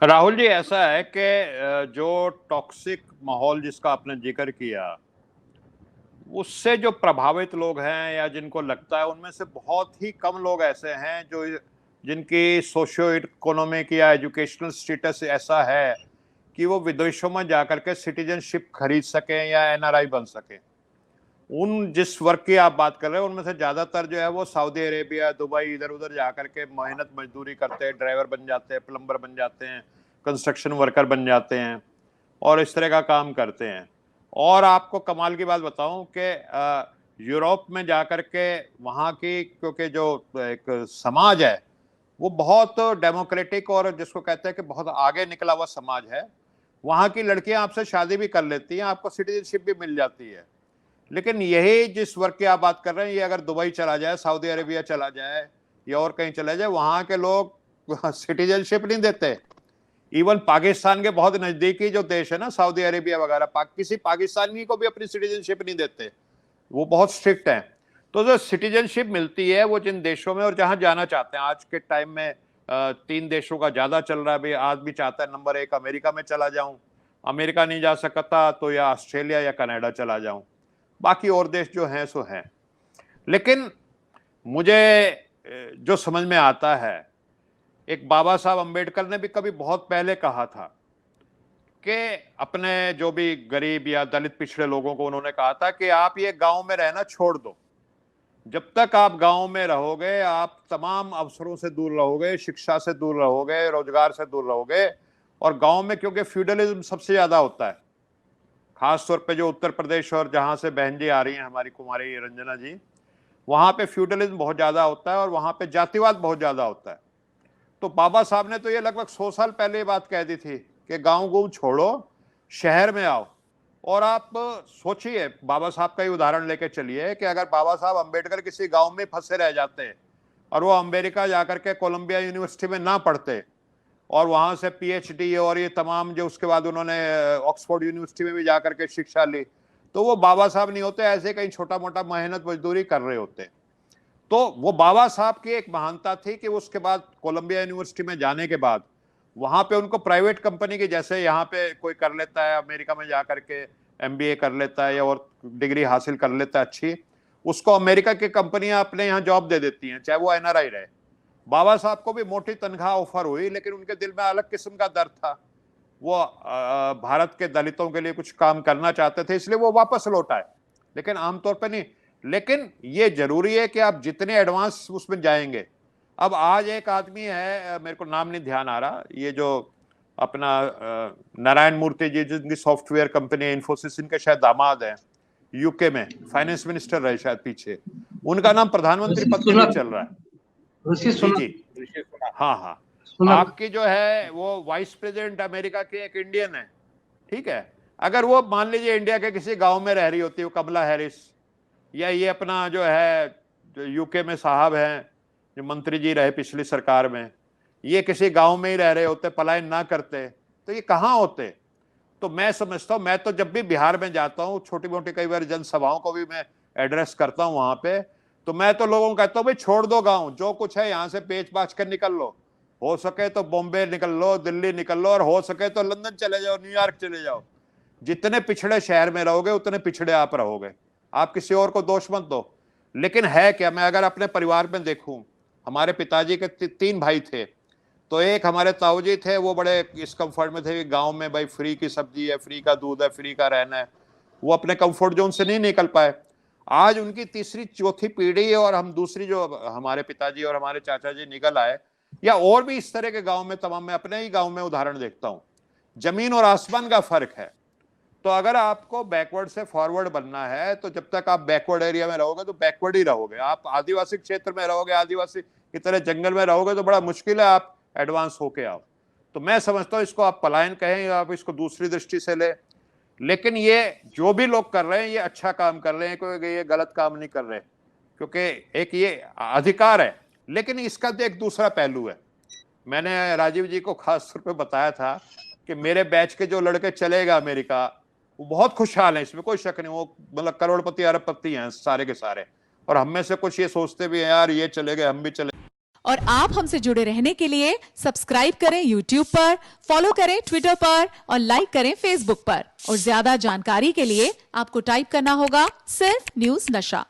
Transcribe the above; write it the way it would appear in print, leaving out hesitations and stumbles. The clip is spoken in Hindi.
राहुल जी, ऐसा है कि जो टॉक्सिक माहौल जिसका आपने जिक्र किया, उससे जो प्रभावित लोग हैं या जिनको लगता है, उनमें से बहुत ही कम लोग ऐसे हैं जो जिनकी सोशियो इकोनॉमिक या एजुकेशनल स्टेटस ऐसा है कि वो विदेशों में जाकर के सिटीजनशिप खरीद सकें या एनआरआई बन सकें। उन जिस वर्ग की आप बात कर रहे हैं, उनमें से ज्यादातर जो है वो सऊदी अरेबिया, दुबई, इधर उधर जाकर के मेहनत मजदूरी करते हैं, ड्राइवर बन जाते हैं, प्लम्बर बन जाते हैं, कंस्ट्रक्शन वर्कर बन जाते हैं और इस तरह का काम करते हैं। और आपको कमाल की बात बताऊं कि यूरोप में जाकर के वहाँ की, क्योंकि जो एक समाज है वो बहुत डेमोक्रेटिक और जिसको कहते हैं कि बहुत आगे निकला हुआ समाज है। वहाँ की लड़कियां आपसे शादी भी कर लेती हैं, आपको सिटीजनशिप भी मिल जाती है। लेकिन यही जिस वर्ग की आप बात कर रहे हैं, ये अगर दुबई चला जाए, सऊदी अरेबिया चला जाए या और कहीं चला जाए, वहां के लोग सिटीजनशिप नहीं देते। इवन पाकिस्तान के बहुत नजदीकी जो देश है ना, सऊदी अरेबिया वगैरह, किसी पाकिस्तानी को भी अपनी सिटीजनशिप नहीं देते, वो बहुत स्ट्रिक्ट हैं। तो जो सिटीजनशिप मिलती है वो जिन देशों में और जहां जाना चाहते हैं, आज के टाइम में 3 देशों का ज्यादा चल रहा है। भाई आदमी चाहता है नंबर 1 अमेरिका में चला जाऊं, अमेरिका नहीं जा सकता तो या ऑस्ट्रेलिया या कनाडा चला जाऊं, बाकी और देश जो हैं सो हैं। लेकिन मुझे जो समझ में आता है, एक बाबा साहब अंबेडकर ने भी कभी बहुत पहले कहा था कि अपने जो भी गरीब या दलित पिछड़े लोगों को उन्होंने कहा था कि आप ये गांव में रहना छोड़ दो। जब तक आप गांव में रहोगे, आप तमाम अवसरों से दूर रहोगे, शिक्षा से दूर रहोगे, रोजगार से दूर रहोगे। और गांव में क्योंकि फ्यूडलिज्म सबसे ज्यादा होता है, खास तौर पे जो उत्तर प्रदेश और जहां से बहन जी आ रही हैं हमारी कुमारी रंजना जी, वहां पे फ्यूडलिज्म बहुत ज्यादा होता है और वहां पे जातिवाद बहुत ज्यादा होता है। तो बाबा साहब ने तो ये लगभग 100 साल पहले ये बात कह दी थी कि गांव गूंव छोड़ो, शहर में आओ। और आप सोचिए, बाबा साहब का ही उदाहरण लेके चलिए कि अगर बाबा साहब अंबेडकर किसी गांव में फंसे रह जाते और वो अमेरिका जाकर के कोलंबिया यूनिवर्सिटी में ना पढ़ते और वहां से पीएचडी और ये तमाम जो उसके बाद उन्होंने ऑक्सफोर्ड यूनिवर्सिटी में भी जाकर के शिक्षा ली, तो वो बाबा साहब नहीं होते, ऐसे कहीं छोटा मोटा मेहनत मजदूरी कर रहे होते। तो वो बाबा साहब की एक महानता थी कि उसके बाद कोलंबिया यूनिवर्सिटी में जाने के बाद वहां पे उनको प्राइवेट कंपनी के, जैसे यहाँ पे कोई कर लेता है अमेरिका में जाकर के एमबीए कर लेता है या और डिग्री हासिल कर लेता है अच्छी, उसको अमेरिका की कंपनियां अपने यहाँ जॉब दे देती हैं, चाहे वो एनआरआई रहे। बाबा साहब को भी मोटी तनख्वाह ऑफर हुई, लेकिन उनके दिल में अलग किस्म का दर्द था। वो भारत के दलितों के लिए कुछ काम करना चाहते थे, इसलिए वो वापस लौट आए, लेकिन आमतौर पर नहीं। लेकिन ये जरूरी है कि आप जितने एडवांस उसमें जाएंगे। अब आज एक आदमी है, मेरे को नाम नहीं ध्यान आ रहा, ये जो अपना नारायण मूर्ति जी, जिनकी सॉफ्टवेयर कंपनी है इन्फोसिस, इनके शायद दामाद हैं, यूके में फाइनेंस मिनिस्टर रहे शायद पीछे, उनका नाम प्रधानमंत्री पद के लिए चल रहा है। जी जी, हाँ हाँ। आपकी जो है वो वाइस प्रेसिडेंट अमेरिका की एक इंडियन है, ठीक है। अगर वो मान लीजिए इंडिया के किसी गांव में रह रही होती है, कमला हैरिस, या ये अपना जो है जो यूके में साहब हैं जो मंत्री जी रहे पिछली सरकार में, ये किसी गांव में ही रह रहे होते, पलायन ना करते, तो ये कहाँ होते। तो मैं समझता हूँ, मैं तो जब भी बिहार में जाता हूँ, छोटी मोटी कई बार जनसभाओं को भी मैं एड्रेस करता हूँ वहां पे, तो मैं तो लोगों को कहता हूँ भाई छोड़ दो गांव, जो कुछ है यहाँ से पेच पाच कर निकल लो, हो सके तो बॉम्बे निकल लो, दिल्ली निकल लो, और हो सके तो लंदन चले जाओ, न्यूयॉर्क चले जाओ। जितने पिछड़े शहर में रहोगे उतने पिछड़े आप रहोगे, आप किसी और को दोष मत दो। लेकिन है क्या, मैं अगर अपने परिवार में देखूं, हमारे पिताजी के 3 भाई थे, तो एक हमारे ताऊ जी थे, वो बड़े इस कंफर्ट में थे कि गांव में भाई फ्री की सब्जी है, फ्री का दूध है, फ्री का रहना है, वो अपने कंफर्ट जोन से नहीं निकल पाए। आज उनकी तीसरी चौथी पीढ़ी है और हम दूसरी, जो हमारे पिताजी और हमारे चाचा जी निकल आए, या और भी इस तरह के गांव में तमाम, मैं अपने ही गांव में उदाहरण देखता हूं, जमीन और आसमान का फर्क है। तो अगर आपको बैकवर्ड से फॉरवर्ड बनना है, तो जब तक आप बैकवर्ड एरिया में रहोगे तो बैकवर्ड ही रहोगे। आप आदिवासी क्षेत्र में रहोगे, आदिवासी की तरह जंगल में रहोगे, तो बड़ा मुश्किल है आप एडवांस होके आओ। तो मैं समझता हूँ इसको आप पलायन कहें या आप इसको दूसरी दृष्टि से ले, लेकिन ये जो भी लोग कर रहे हैं ये अच्छा काम कर रहे हैं, कोई ये गलत काम नहीं कर रहे, क्योंकि एक ये अधिकार है। लेकिन इसका तो एक दूसरा पहलू है, मैंने राजीव जी को खास तौर पे बताया था कि मेरे बैच के जो लड़के चलेगा अमेरिका, वो बहुत खुशहाल हैं, इसमें कोई शक नहीं, वो मतलब करोड़पति अरबपति हैं सारे के सारे। और हम में से कुछ ये सोचते भी हैं यार ये चले गए हम भी चले। और आप हमसे जुड़े रहने के लिए सब्सक्राइब करें YouTube पर, फॉलो करें ट्विटर पर और लाइक करें Facebook पर। और ज्यादा जानकारी के लिए आपको टाइप करना होगा सिर्फ न्यूज नशा।